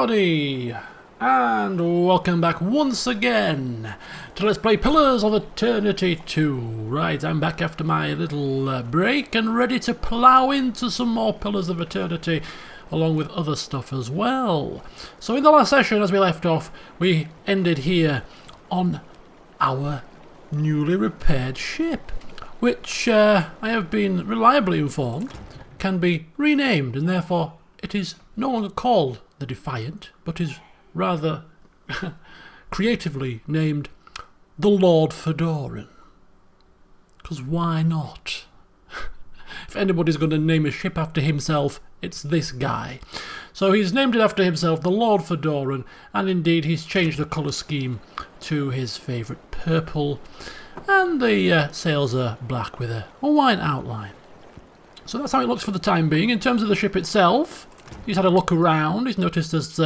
everybody, and welcome back once again to Let's Play Pillars of Eternity 2. Right, I'm back after my little break and ready to plough into some more Pillars of Eternity along with other stuff as well. So in the last session, as we left off, we ended here on our newly repaired ship, which I have been reliably informed can be renamed, and therefore it is no longer called the Defiant, but is rather creatively named the Lord Fedoran. Because why not? If anybody's going to name a ship after himself, it's this guy. So he's named it after himself, the Lord Fedoran, and indeed he's changed the colour scheme to his favourite purple, and the sails are black with a white outline. So that's how it looks for the time being. In terms of the ship itself, he's had a look around. He's noticed there's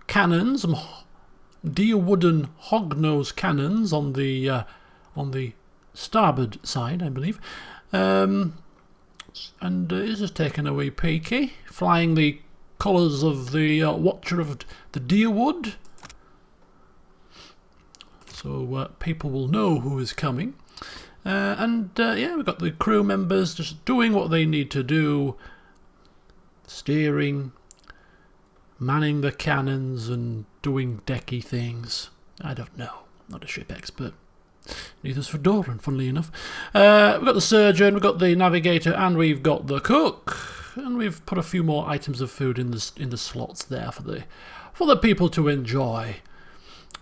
cannons, some deer wooden hognose cannons on the starboard side, I believe. And he's just taken a wee peeky, flying the colours of the Watcher of the Deerwood, so people will know who is coming. Yeah, we've got the crew members just doing what they need to do, steering, manning the cannons and doing decky things. I don't know, not a ship expert. Neither's Fedoran, funnily enough. We've got the surgeon, we've got the navigator, and we've got the cook. And we've put a few more items of food in the slots there for the people to enjoy.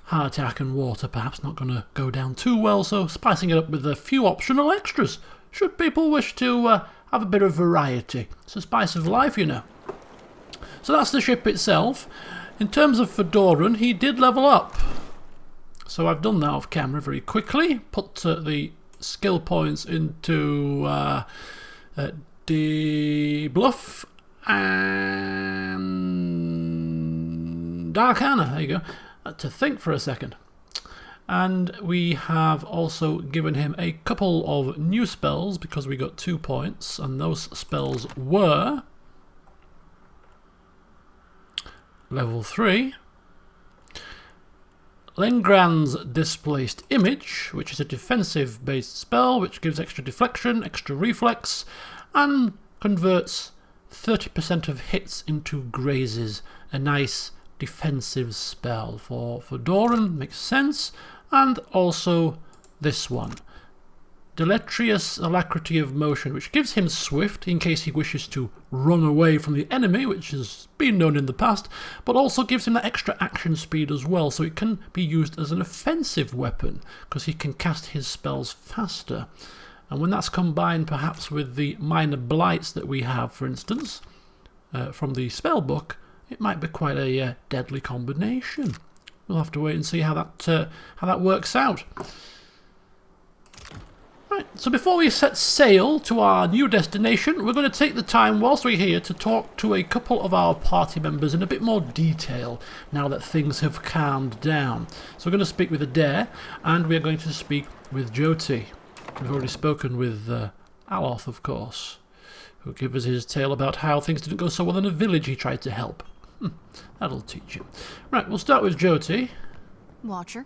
Hardtack and water perhaps not going to go down too well, so spicing it up with a few optional extras, should people wish to have a bit of variety. It's the spice of life, you know. So that's the ship itself. In terms of Fedoran, he did level up. So I've done that off camera very quickly. Put the skill points into Bluff and Arcana. There you go. To think for a second. And we have also given him a couple of new spells because we got 2 points, and those spells were level 3 Lengran's Displaced Image, which is a defensive based spell which gives extra deflection, extra reflex, and converts 30% of hits into grazes. A nice defensive spell for Fedoran, makes sense. And also this one, Deleterious Alacrity of Motion, which gives him swift in case he wishes to run away from the enemy, which has been known in the past, but also gives him that extra action speed as well, so it can be used as an offensive weapon because he can cast his spells faster. And when that's combined perhaps with the minor blights that we have, for instance, from the spell book, it might be quite a deadly combination. We'll have to wait and see how that works out. Right, so before we set sail to our new destination, we're going to take the time whilst we're here to talk to a couple of our party members in a bit more detail now that things have calmed down. So we're going to speak with Adair, and we're going to speak with Jyoti. We've already spoken with Aloth, of course, who gave us his tale about how things didn't go so well in a village he tried to help. That'll teach you. Right, we'll start with Jyoti. Watcher,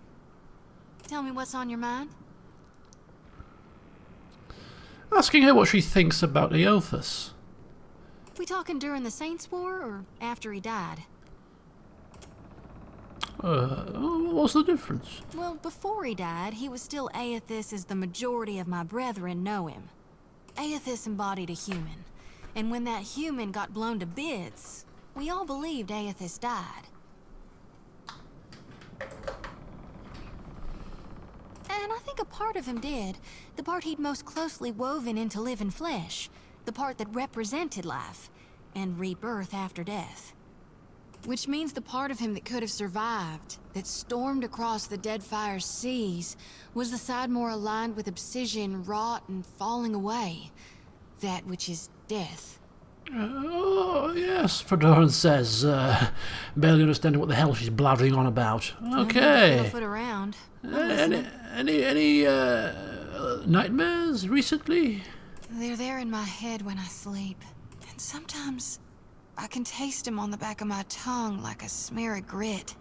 tell me what's on your mind. Asking her what she thinks about Eothas. We talking during the Saints' War or after he died? What's the difference? Well, before he died, he was still Eothas as the majority of my brethren know him. Eothas embodied a human, and when that human got blown to bits, we all believed Eothas died. And I think a part of him did. The part he'd most closely woven into living flesh. The part that represented life and rebirth after death. Which means the part of him that could have survived, that stormed across the Deadfire seas, was the side more aligned with obsidian, rot, and falling away. That which is death. Oh, yes, Fedoran says, barely understanding what the hell she's blathering on about. Okay. Foot around. Any nightmares recently? They're there in my head when I sleep. And sometimes I can taste him on the back of my tongue like a smear of grit.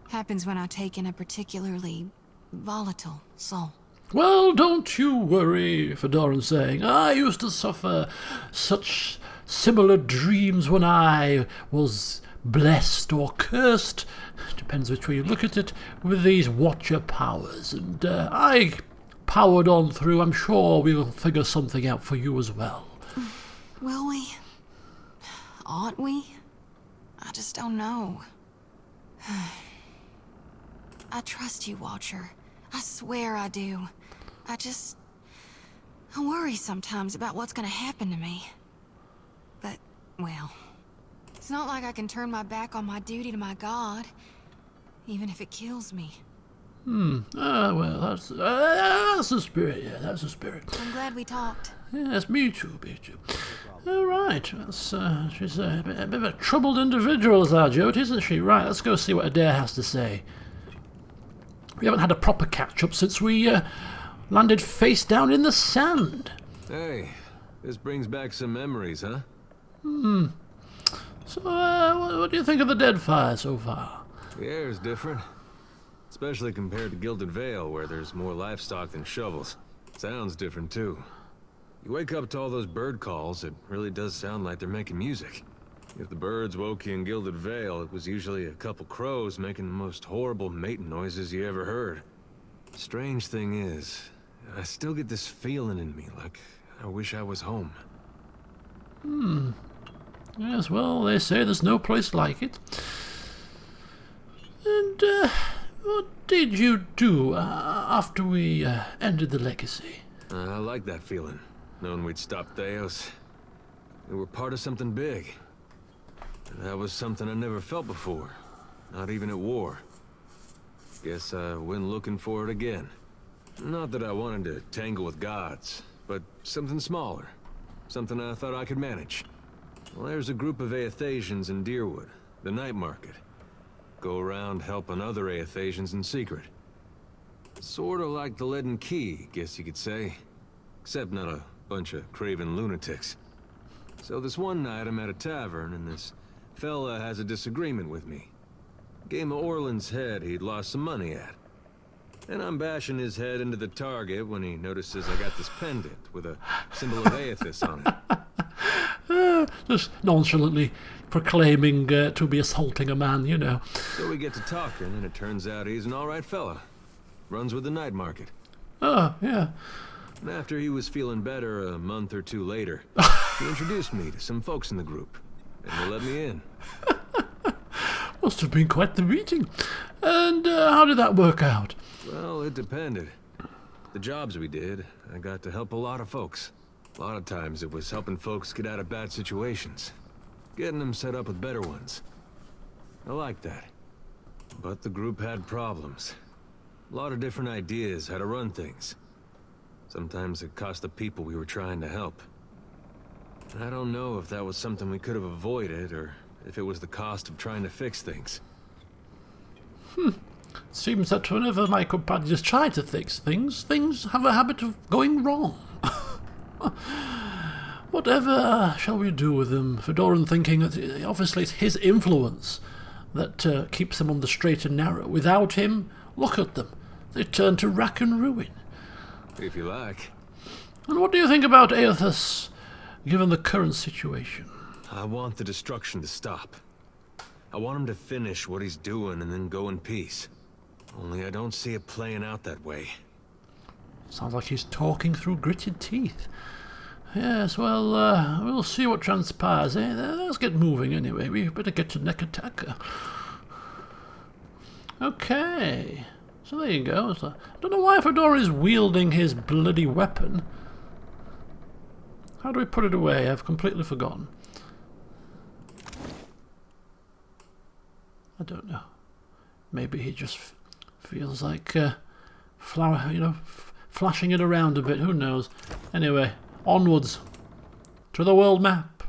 Happens when I take in a particularly volatile soul. Well, don't you worry, Fedoran's saying. I used to suffer such similar dreams when I was blessed or cursed, depends which way you look at it, with these Watcher powers, and I powered on through. I'm sure we'll figure something out for you as well. Will we? Ought we? I just don't know. I trust you, Watcher. I swear I do. I worry sometimes about what's gonna happen to me. But, well, it's not like I can turn my back on my duty to my god, even if it kills me. Well, that's the spirit, yeah, that's the spirit. I'm glad we talked. Yes, me too, me too. All right, she's a bit of a troubled individual, is our Jyoti, isn't she? Right, let's go see what Adair has to say. We haven't had a proper catch-up since we landed face down in the sand. Hey, this brings back some memories, huh? So, what do you think of the Deadfire so far? The air's different. Especially compared to Gilded Vale, where there's more livestock than shovels. Sounds different, too. You wake up to all those bird calls, it really does sound like they're making music. If the birds woke you in Gilded Vale, it was usually a couple crows making the most horrible mating noises you ever heard. Strange thing is, I still get this feeling in me, like I wish I was home. Yes, well, they say there's no place like it. And, what did you do after we ended the legacy? I like that feeling, knowing we'd stopped Theos. We were part of something big. And that was something I never felt before, not even at war. Guess I went looking for it again. Not that I wanted to tangle with gods, but something smaller. Something I thought I could manage. Well, there's a group of Aethasians in Deerwood, the night market. Go around helping other Aethasians in secret. Sorta like the Leaden Key, guess you could say. Except not a bunch of craven lunatics. So this one night I'm at a tavern and this fella has a disagreement with me. Game of Orland's head he'd lost some money at. And I'm bashing his head into the target when he notices I got this pendant with a symbol of Aethys on it. Just nonchalantly proclaiming to be assaulting a man, you know. So we get to talking, and it turns out he's an alright fella. Runs with the night market. Oh, yeah. And after he was feeling better a month or two later, he introduced me to some folks in the group. And they let me in. Must have been quite the meeting. And how did that work out? Well, it depended. The jobs we did, I got to help a lot of folks. A lot of times it was helping folks get out of bad situations. Getting them set up with better ones. I liked that. But the group had problems. A lot of different ideas how to run things. Sometimes it cost the people we were trying to help. I don't know if that was something we could have avoided, or if it was the cost of trying to fix things. Seems that whenever my companions try to fix things, things have a habit of going wrong. Whatever shall we do with them? Fedoran thinking that obviously it's his influence that keeps them on the straight and narrow. Without him, look at them. They turn to rack and ruin. If you like. And what do you think about Aethys, given the current situation? I want the destruction to stop. I want him to finish what he's doing and then go in peace. Only I don't see it playing out that way. Sounds like he's talking through gritted teeth. Yes, well, we'll see what transpires, eh? Let's get moving anyway. We better get to neck attack. Okay. So there you go. So, I don't know why Fedoran is wielding his bloody weapon. How do we put it away? I've completely forgotten. I don't know. Maybe he just feels like flashing it around a bit. Who knows? Anyway, onwards to the world map.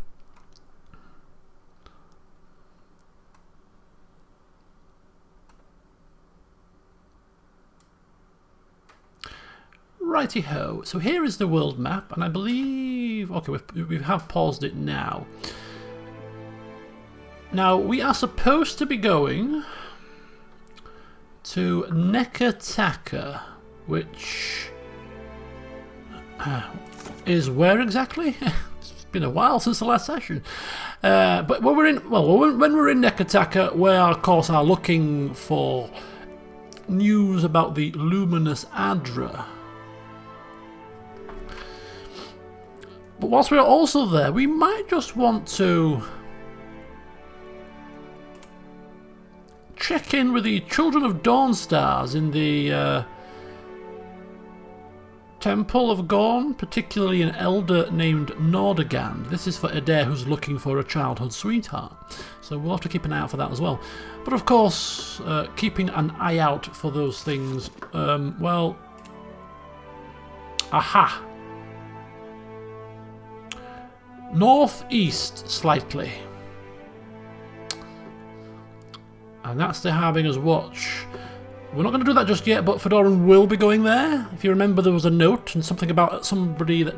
Righty-ho. So here is the world map, and I believe... Okay, we have paused it now. Now, we are supposed to be going to Nekataka, which is where exactly? It's been a while since the last session. But when we're in, well, when we're in Nekataka, we are, of course, are looking for news about the luminous Adra. But whilst we're also there, we might just want to check in with the Children of Dawnstars in the Temple of Gorn, particularly an elder named Nordegand. This is for Adair, who's looking for a childhood sweetheart. So we'll have to keep an eye out for that as well. But of course, keeping an eye out for those things, well... Aha! Northeast, slightly. And that's the Harbinger's Watch. We're not going to do that just yet, but Fedoran will be going there. If you remember, there was a note and something about somebody that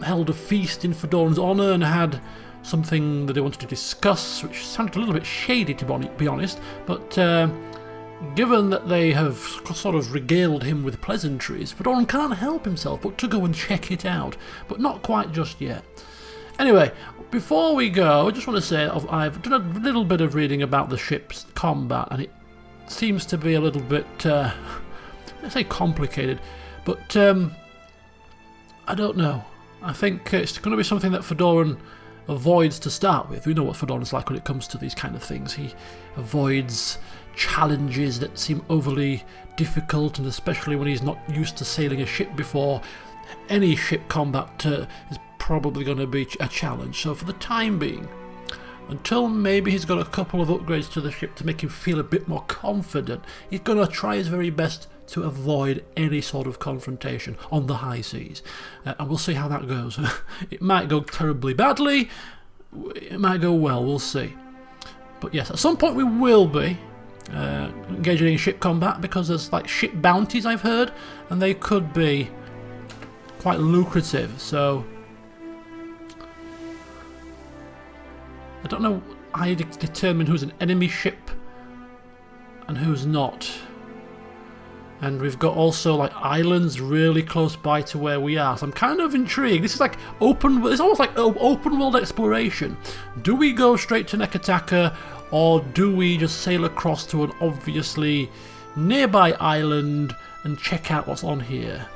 held a feast in Fedoran's honour and had something that they wanted to discuss, which sounded a little bit shady, to be honest. But given that they have sort of regaled him with pleasantries, Fedoran can't help himself but to go and check it out. But not quite just yet. Anyway, before we go, I just want to say I've done a little bit of reading about the ship's combat, and it seems to be a little bit, I say complicated, but I don't know. I think it's going to be something that Fedoran avoids to start with. We know what Fedoran's like when it comes to these kind of things. He avoids challenges that seem overly difficult, and especially when he's not used to sailing a ship before. Any ship combat is probably going to be a challenge. So for the time being, until maybe he's got a couple of upgrades to the ship to make him feel a bit more confident, he's going to try his very best to avoid any sort of confrontation on the high seas. And we'll see how that goes. It might go terribly badly, it might go well, we'll see. But yes, at some point we will be engaging in ship combat, because there's like ship bounties I've heard, and they could be quite lucrative, so I don't know how you determine who's an enemy ship and who's not. And we've got also like islands really close by to where we are, so I'm kind of intrigued. This is like it's almost like open world exploration. Do we go straight to Nekataka, or do we just sail across to an obviously nearby island and check out what's on here,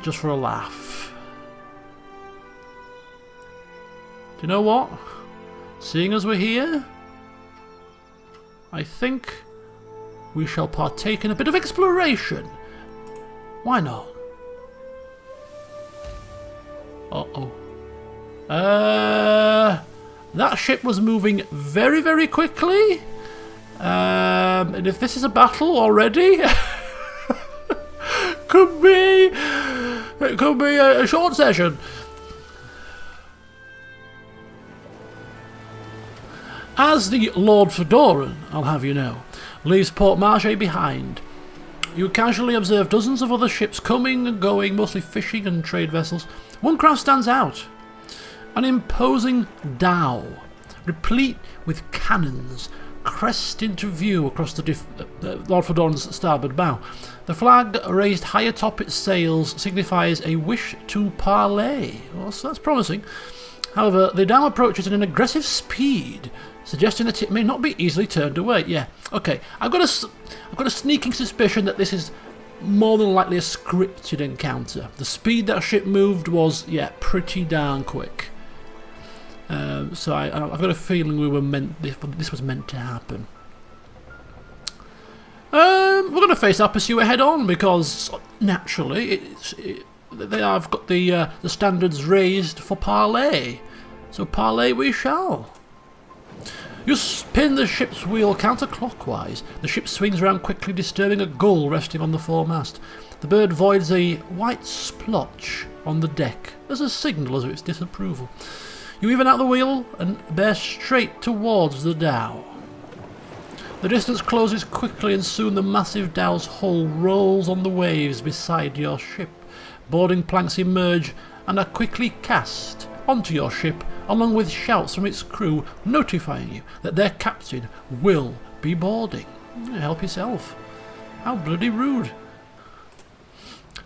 just for a laugh? Do you know what? Seeing as we're here, I think we shall partake in a bit of exploration. Why not? Uh-oh. That ship was moving very, very quickly. And if this is a battle already, it could be a short session. As the Lord Fedoran, I'll have you know, leaves Port Marche behind, you casually observe dozens of other ships coming and going, mostly fishing and trade vessels. One craft stands out. An imposing dhow, replete with cannons, crest into view across the Lord Fedoran's starboard bow. The flag raised high atop its sails signifies a wish to parley. Well, so that's promising. However, the dhow approaches at an aggressive speed, suggesting that it may not be easily turned away. Yeah, okay. I've got a sneaking suspicion that this is more than likely a scripted encounter. The speed that ship moved was, yeah, pretty darn quick. So I've got a feeling this was meant to happen. We're going to face our pursuer head on, because naturally they have got the standards raised for parley. So parley we shall. You spin the ship's wheel counterclockwise. The ship swings around quickly, disturbing a gull resting on the foremast. The bird voids a white splotch on the deck as a signal of its disapproval. You even out the wheel and bear straight towards the dhow. The distance closes quickly, and soon the massive dhow's hull rolls on the waves beside your ship. Boarding planks emerge and are quickly cast onto your ship along with shouts from its crew notifying you that their captain will be boarding. Help yourself. How bloody rude.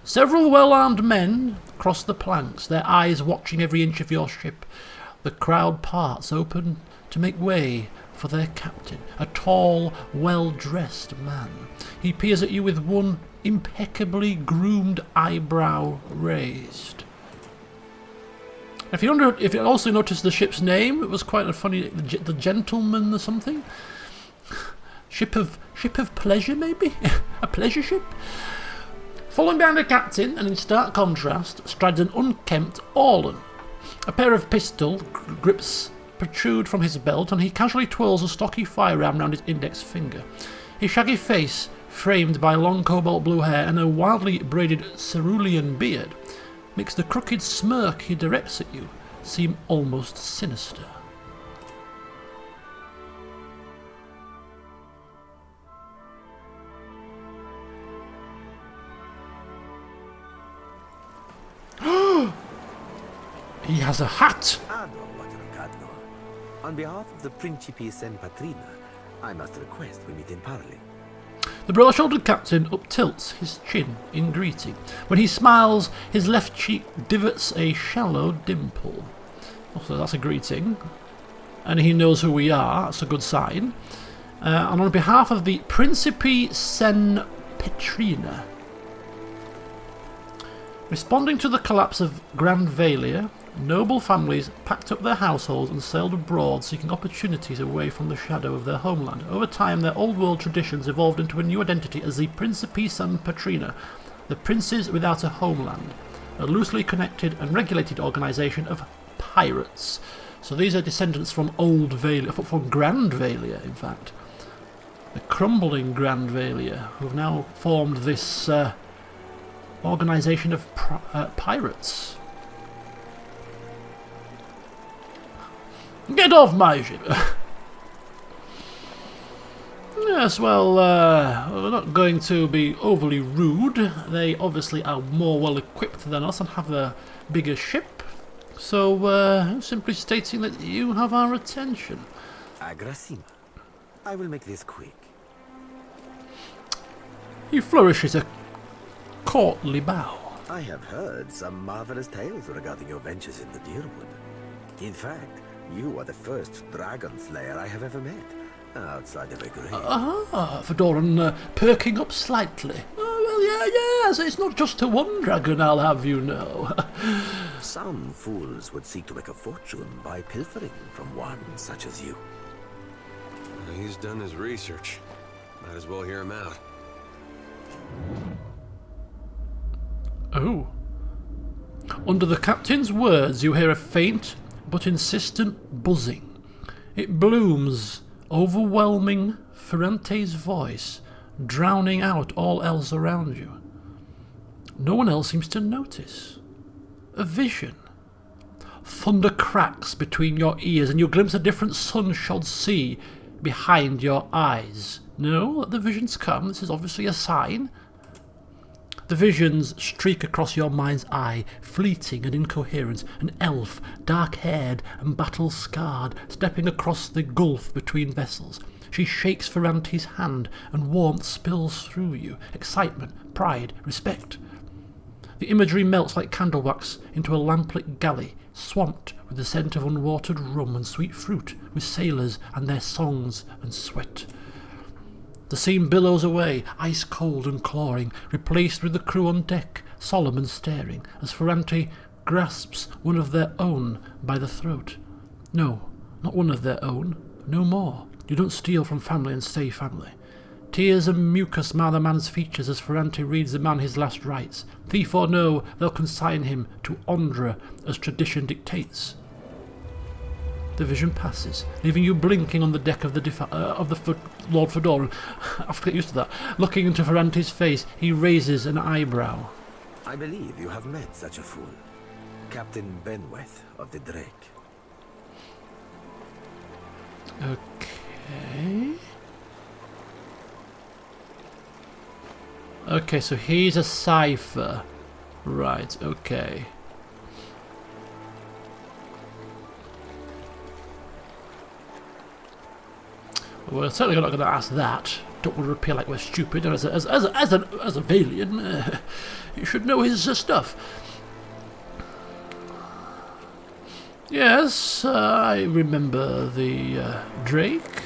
Several well-armed men cross the planks, their eyes watching every inch of your ship. The crowd parts open to make way for their captain, a tall, well-dressed man. He peers at you with one impeccably groomed eyebrow raised. If you also noticed the ship's name, it was quite a funny, the Gentleman or something. Ship of pleasure, maybe? A pleasure ship? Following behind the captain, and in stark contrast, strides an unkempt Orlan. A pair of pistol grips protrude from his belt, and he casually twirls a stocky firearm round his index finger. His shaggy face, framed by long cobalt blue hair and a wildly braided cerulean beard, makes the crooked smirk he directs at you seem almost sinister. He has a hat! On behalf of the Principe San Patrina, I must request we meet in parley. The broad-shouldered captain up-tilts his chin in greeting. When he smiles, his left cheek divots a shallow dimple. So that's a greeting. And he knows who we are, that's a good sign. And on behalf of the Principe San Patrina, responding to the collapse of Grand Valia, noble families packed up their households and sailed abroad, seeking opportunities away from the shadow of their homeland. Over time, their old-world traditions evolved into a new identity as the Principe San Patrina, the princes without a homeland, a loosely connected and regulated organisation of pirates. So these are descendants from Old Valia, from Grand Valia, in fact. The crumbling Grand Valia, who have now formed this organisation of pirates. Get off my ship! Yes, well, we're not going to be overly rude. They obviously are more well equipped than us and have a bigger ship. So, simply stating that you have our attention. Agrasima. I will make this quick. He flourishes a courtly bow. I have heard some marvelous tales regarding your ventures in the Deerwood. In fact, you are the first dragon slayer I have ever met, outside of a grave. Fedoran perking up slightly. Oh, well, yes, it's not just to one dragon, I'll have you know. Some fools would seek to make a fortune by pilfering from one such as you. He's done his research. Might as well hear him out. Oh. Under the captain's words, you hear a faint but insistent buzzing. It blooms, overwhelming Ferrante's voice, drowning out all else around you. No one else seems to notice. A vision. Thunder cracks between your ears, and you glimpse a different sun-shod sea behind your eyes. No, the vision's come. This is obviously a sign. The visions streak across your mind's eye, fleeting and incoherent. An elf, dark-haired and battle-scarred, stepping across the gulf between vessels. She shakes Ferrante's hand, and warmth spills through you. Excitement, pride, respect. The imagery melts like candle wax into a lamplit galley, swamped with the scent of unwatered rum and sweet fruit, with sailors and their songs and sweat. The scene billows away, ice-cold and clawing, replaced with the crew on deck, solemn and staring, as Ferrante grasps one of their own by the throat. No, not one of their own. No more. You don't steal from family and stay family. Tears and mucus mar the man's features as Ferrante reads the man his last rites. Thief or no, they'll consign him to Ondra as tradition dictates. The vision passes, leaving you blinking on the deck of the Lord Fedoran. I have to get used to that. Looking into Ferrante's face, he raises an eyebrow. I believe you have met such a fool. Captain Benweth of the Drake. Okay. Okay, so he's a cipher. Right, okay. We're certainly not going to ask that. Don't want to appear like we're stupid. As a Valian, you should know his stuff. Yes, I remember the Drake.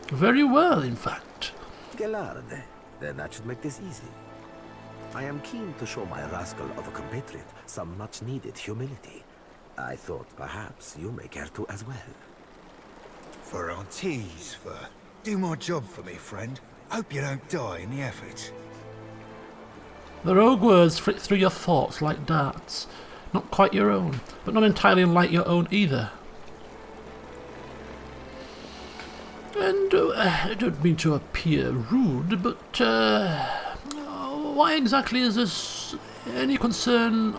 Very well, in fact. Galarde. Then that should make this easy. I am keen to show my rascal of a compatriot some much-needed humility. I thought perhaps you may care to as well. For Auntie's, for do my job for me, friend. Hope you don't die in the effort. The rogue words flit through your thoughts like darts. Not quite your own, but not entirely unlike your own either. And I don't mean to appear rude, but why exactly is this any concern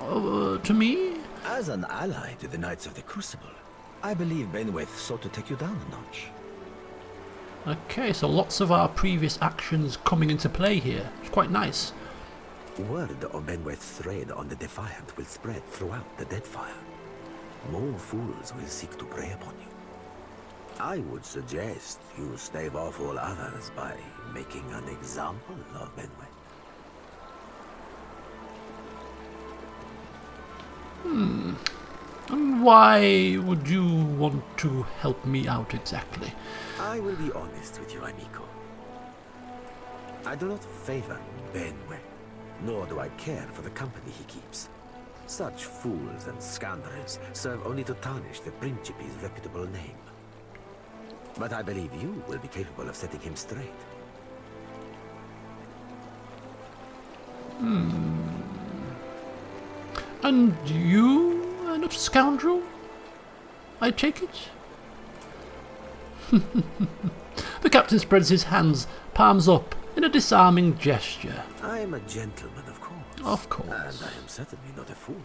to me? As an ally to the Knights of the Crucible, I believe Benweth sought to take you down a notch. Okay, so lots of our previous actions coming into play here. It's quite nice. Word of Benweth's raid on the Defiant will spread throughout the Deadfire. More fools will seek to prey upon you. I would suggest you stave off all others by making an example of Benweth. And why would you want to help me out exactly? I will be honest with you, amico. I do not favor Benweth, nor do I care for the company he keeps. Such fools and scoundrels serve only to tarnish the Principe's reputable name. But I believe you will be capable of setting him straight. And you are not a scoundrel? I take it? The captain spreads his hands, palms up, in a disarming gesture. I am a gentleman, of course. Of course. And I am certainly not a fool.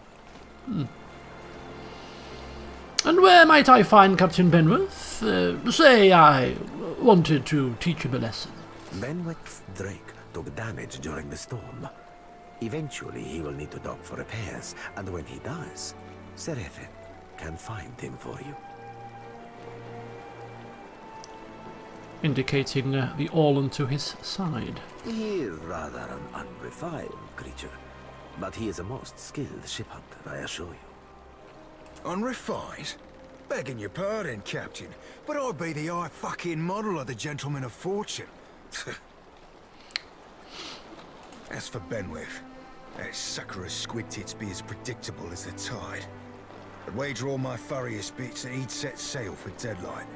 And where might I find Captain Benweth? Say I wanted to teach him a lesson. Benweth's Drake took damage during the storm. Eventually, he will need to dock for repairs, and when he does, Seraphin can find him for you. Indicating the Orlan to his side. He is rather an unrefined creature, but he is a most skilled ship hunter, I assure you. Unrefined? Begging your pardon, Captain, but I'd be the high fucking model of the Gentleman of Fortune. As for Benweth, that sucker of squid tits be as predictable as the tide. I'd wager all my furriest bits that he'd set sail for Deadlight.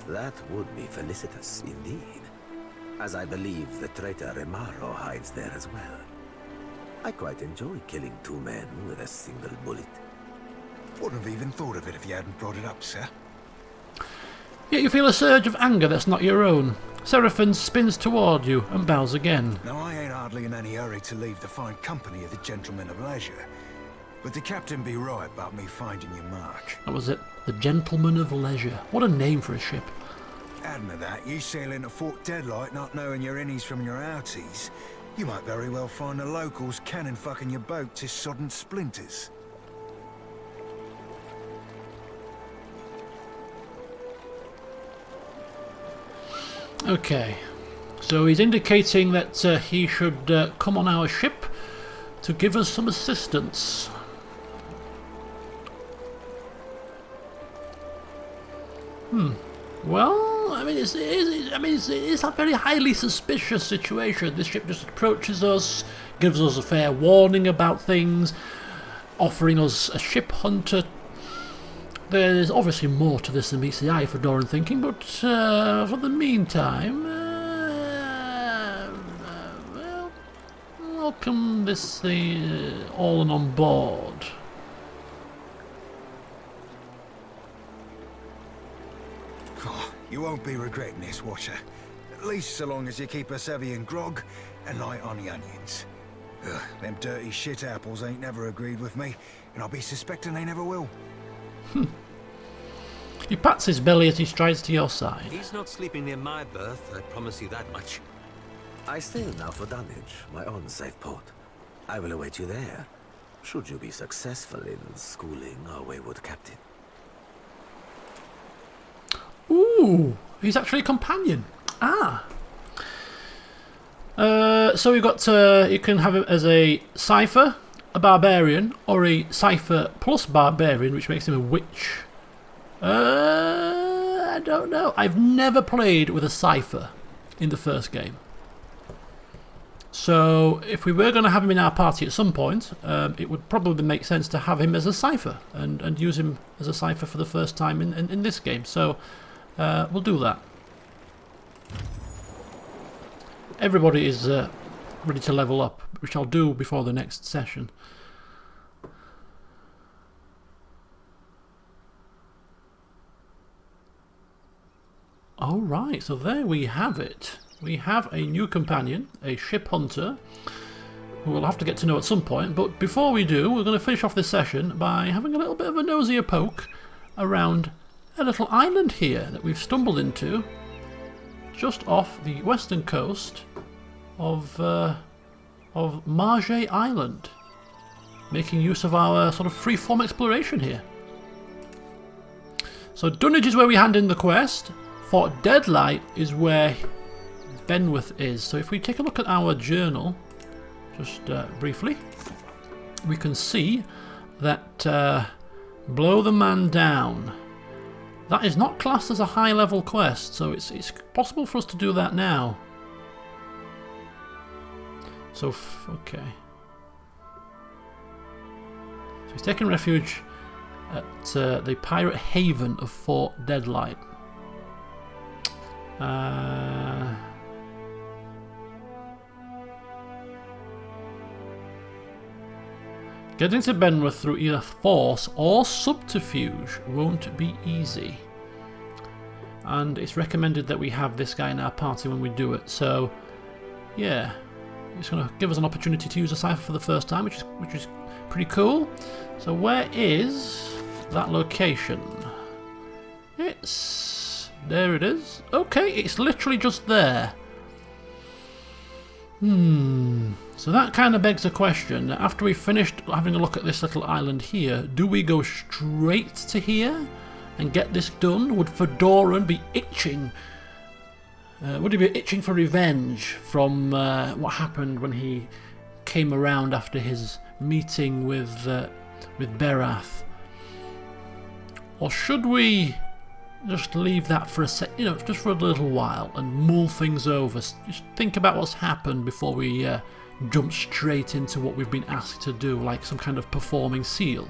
That would be felicitous indeed, as I believe the traitor Remaro hides there as well. I quite enjoy killing two men with a single bullet. Wouldn't have even thought of it if you hadn't brought it up, sir. Yet you feel a surge of anger that's not your own. Seraphin spins toward you and bows again. Now, I ain't hardly in any hurry to leave the fine company of the Gentleman of Leisure, but the Captain be right about me finding your mark. That was it. The Gentleman of Leisure. What a name for a ship. Adding to that, you sail into Fort Deadlight not knowing your innies from your outies, you might very well find the locals cannon fucking your boat to sodden splinters. Okay, so he's indicating that he should come on our ship to give us some assistance. Well, I mean, it's a very highly suspicious situation. This ship just approaches us, gives us a fair warning about things, offering us a ship hunter. There's obviously more to this than meets the eye, Fedoran thinking, but for the meantime, well, welcome this all on board. Oh, you won't be regretting this, Watcher. At least so long as you keep us heavy in grog and light on the onions. Ugh, them dirty shit apples ain't never agreed with me, and I'll be suspecting they never will. He pats his belly as he strides to your side. He's not sleeping near my berth, I promise you that much. I sail now for Dunwich, my own safe port. I will await you there, should you be successful in schooling our wayward captain. Ooh, Ooh, he's actually a companion. Ah. So we've got, you can have him as a Cypher, a Barbarian, or a Cypher plus Barbarian, which makes him a Witch. I don't know. I've never played with a Cypher in the first game. So if we were going to have him in our party at some point, it would probably make sense to have him as a Cypher and use him as a Cypher for the first time in this game. So we'll do that. Everybody is ready to level up, which I'll do before the next session. Alright, so there we have it. We have a new companion, a ship hunter, who we'll have to get to know at some point. But before we do, we're going to finish off this session by having a little bit of a nosier poke around a little island here that we've stumbled into just off the western coast of Marge Island, making use of our sort of free-form exploration here. So Dunwich is where we hand in the quest. Fort Deadlight is where Benwith is. So if we take a look at our journal, just briefly, we can see that Blow the Man Down, that is not classed as a high-level quest, so it's possible for us to do that now. So, okay. So he's taking refuge at the pirate haven of Fort Deadlight. Getting to Benwith through either force or subterfuge won't be easy. And it's recommended that we have this guy in our party when we do it. So, yeah. It's going to give us an opportunity to use a Cypher for the first time, which is pretty cool. So where is that location? There it is. Okay, it's literally just there. So that kind of begs a question. After we've finished having a look at this little island here, do we go straight to here and get this done? Would Fedoran be itching? Would he be itching for revenge from what happened when he came around after his meeting with Berath? Or should we just leave that for a just for a little while and mull things over? Just think about what's happened before we jump straight into what we've been asked to do, like some kind of performing seal.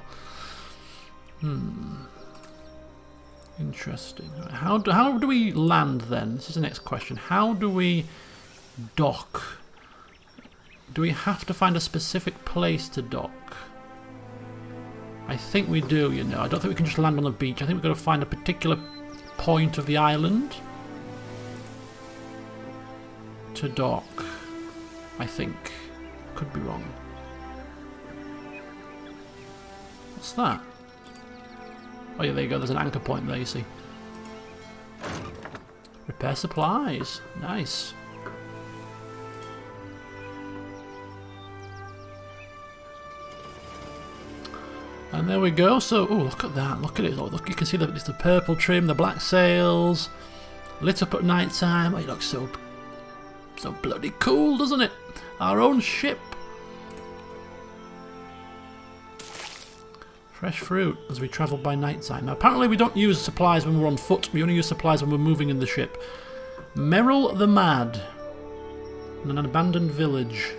Interesting. How do we land then? This is the next question. How do we dock? Do we have to find a specific place to dock? I think we do, you know. I don't think we can just land on the beach. I think we've got to find a particular point of the island to dock. I think. Could be wrong. What's that? Oh yeah, there you go, there's an anchor point there, you see. Repair supplies. Nice. And there we go. So, oh, look at that. Look at it. Oh, look, you can see it's the purple trim, the black sails, lit up at night time. Oh, it looks so bloody cool, doesn't it? Our own ship. Fresh fruit as we travel by night time. Now, apparently we don't use supplies when we're on foot. We only use supplies when we're moving in the ship. Merrill the Mad. An abandoned village.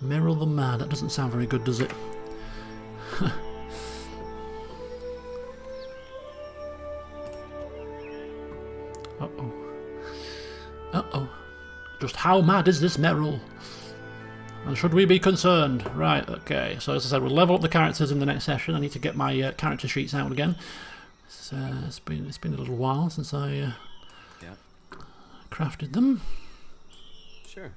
Merrill the Mad. That doesn't sound very good, does it? Uh-oh. Uh-oh. Just how mad is this Merrill? And should we be concerned? Right, okay. So as I said, we'll level up the characters in the next session. I need to get my character sheets out again. It's been a little while since I crafted them. Sure.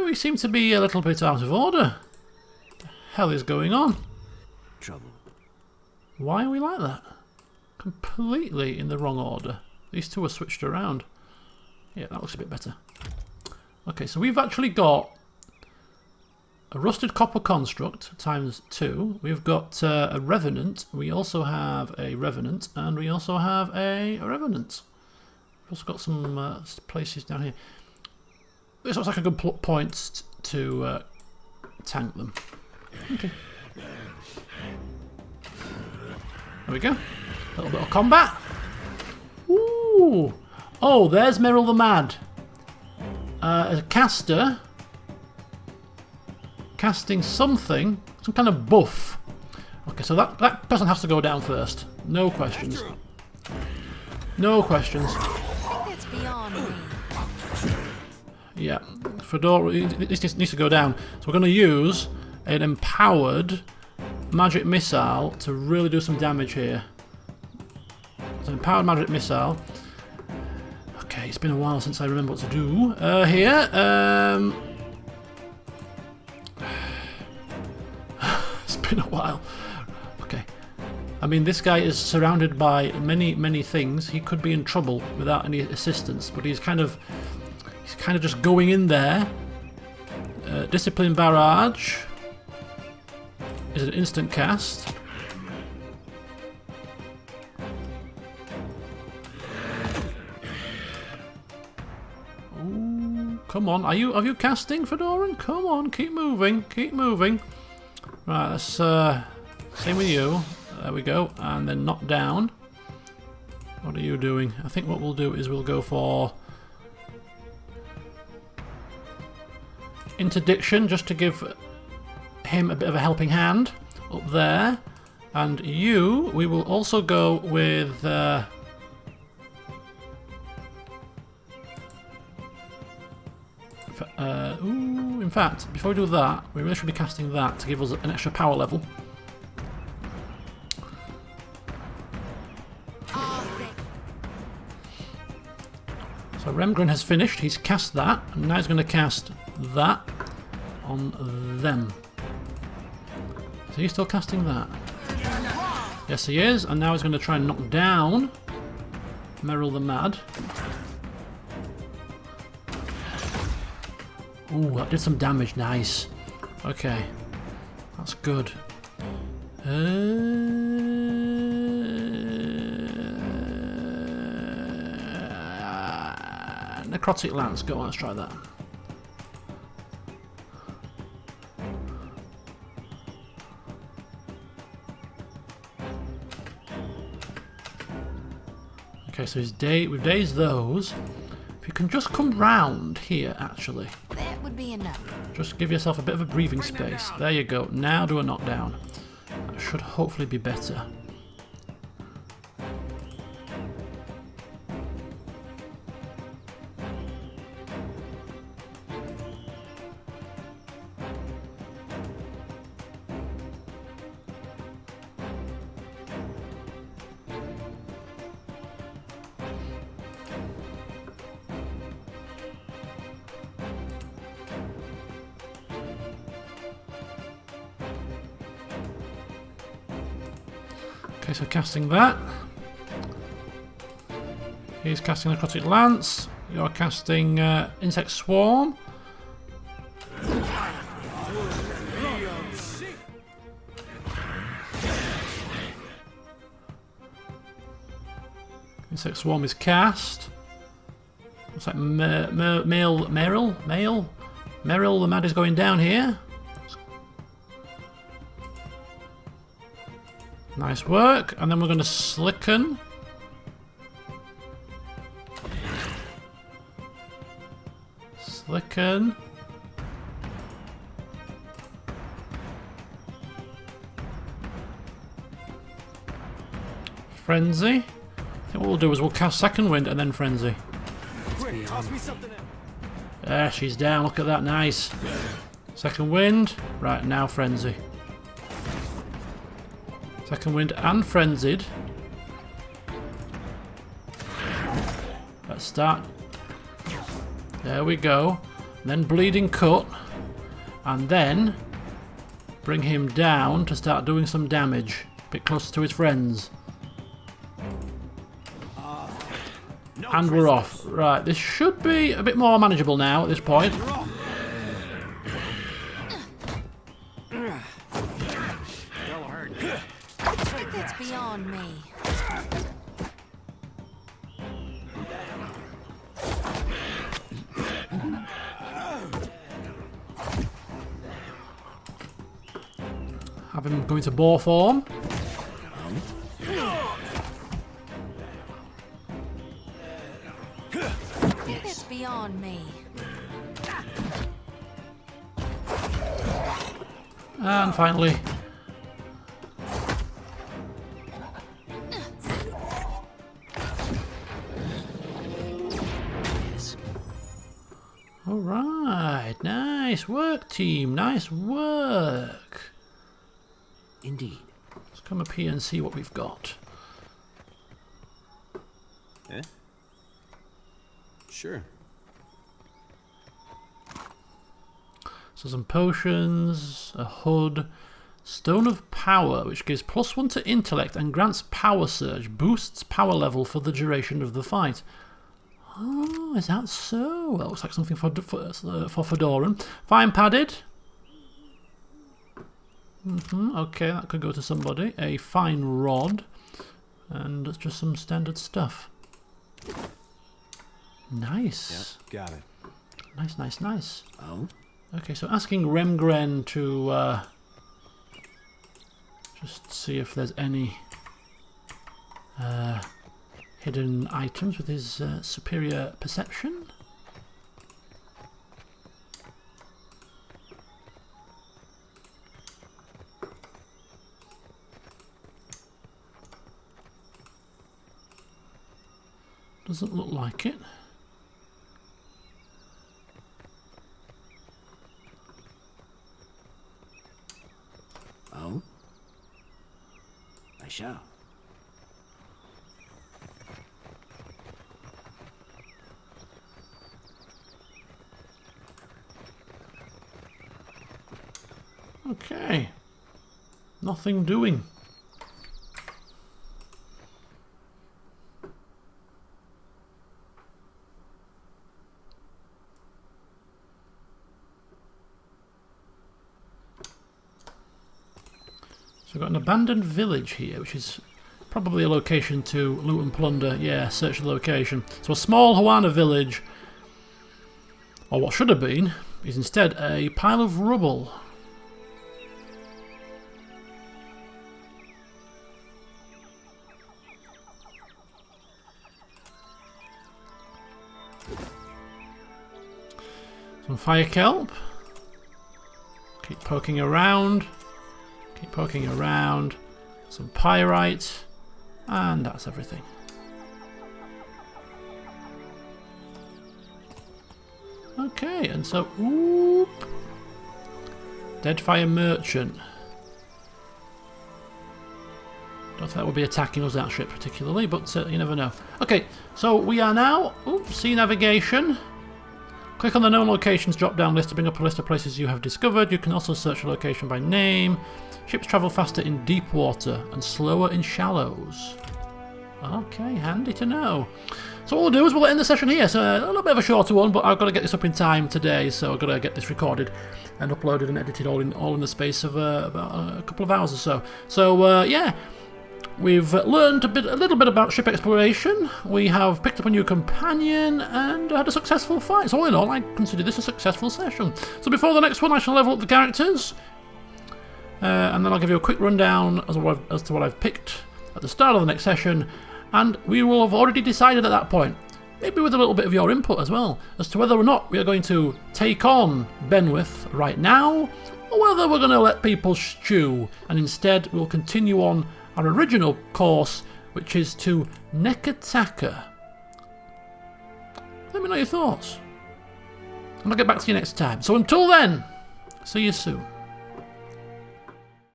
We seem to be a little bit out of order. What the hell is going on? Trouble. Why are we like that? Completely in the wrong order. These two are switched around. Yeah, that looks a bit better. Okay, so we've actually got a rusted copper construct times 2. We've got a revenant. We also have a revenant, and we also have a revenant. We've also got some places down here. This looks like a good point to tank them. Okay. There we go. A little bit of combat. Ooh. Oh, there's Meryl the Mad. A caster. Casting something. Some kind of buff. Okay, so that person has to go down first. No questions. No questions. It's beyond me. Yeah. Fedoran, this needs to go down. So we're going to use an empowered magic missile to really do some damage here. So empowered magic missile. Okay, it's been a while since I remember what to do. Here, it's been a while. Okay. I mean, this guy is surrounded by many things. He could be in trouble without any assistance, but he's kind of just going in there. Discipline Barrage is an instant cast. Ooh, come on, are you casting, Fedoran? Come on, keep moving, keep moving. Right, let's same with you. There we go, and then knock down. What are you doing? I think what we'll do is we'll go for interdiction, just to give him a bit of a helping hand up there. And you, we will also go with ooh, in fact, before we do that, we really should be casting that to give us an extra power level. So Remgren has finished, he's cast that, and now he's going to cast that on them. So he's still casting that. Yes, he is, and now he's going to try and knock down Meryl the Mad. Ooh, that did some damage, nice. Okay, that's good. Necrotic Lance, go on, let's try that. Okay, so we've dazed those. If you can just come round here, actually. That would be enough. Just give yourself a bit of a breathing space. There you go. Now do a knockdown. That should hopefully be better. Okay, so casting that. He's casting Necrotic Lance. You're casting Insect Swarm. Insect Swarm is cast. Looks like Meryl the Mad is going down here. Nice work, and then we're going to Slicken. Slicken. Frenzy. I think what we'll do is we'll cast Second Wind and then Frenzy. There, she's down, look at that, nice. Second Wind, right, now Frenzy. Second Wind and Frenzied. Let's start. There we go. And then Bleeding Cut. And then bring him down to start doing some damage. A bit closer to his friends. And we're off. Right, this should be a bit more manageable now at this point. have him go into boar form. It's beyond me. And finally... Alright, nice work, team, nice work. Indeed. Let's come up here and see what we've got. Eh? Sure. So some potions, a hood, Stone of Power, which gives +1 to intellect and grants power surge, boosts power level for the duration of the fight. Oh, is that so? That looks like something for Fedoran. Fine padded. Okay, that could go to somebody. A fine rod. And it's just some standard stuff. Nice. Yep, got it. Nice, nice, nice. Oh? Okay, so asking Remgren to just see if there's any hidden items with his superior perception. Doesn't look like it. Oh? I shall. Okay. Nothing doing. So we've got an abandoned village here, which is probably a location to loot and plunder. Yeah, search the location. So a small Hawana village, or what should have been, is instead a pile of rubble. Some fire kelp. Keep poking around. Keep poking around. Some pyrite. And that's everything. Okay, and so... Whoop. Deadfire merchant. Don't think that would be attacking us, that ship particularly, but you never know. Okay, so we are now... sea navigation. Click on the known locations drop-down list to bring up a list of places you have discovered. You can also search a location by name. Ships travel faster in deep water and slower in shallows. Okay, handy to know. So what we'll do is we'll end the session here. So a little bit of a shorter one, but I've got to get this up in time today, so I've got to get this recorded and uploaded and edited all in the space of about a couple of hours or so. So yeah. We've learned a little bit about ship exploration, we have picked up a new companion, and had a successful fight. So all in all, I consider this a successful session. So before the next one, I shall level up the characters, and then I'll give you a quick rundown as to what I've picked at the start of the next session, and we will have already decided at that point, maybe with a little bit of your input as well, as to whether or not we are going to take on Benwith right now, or whether we're going to let people stew, and instead we'll continue on our original course, which is to Nekataka. Let me know your thoughts, and I'll get back to you next time. So until then, see you soon.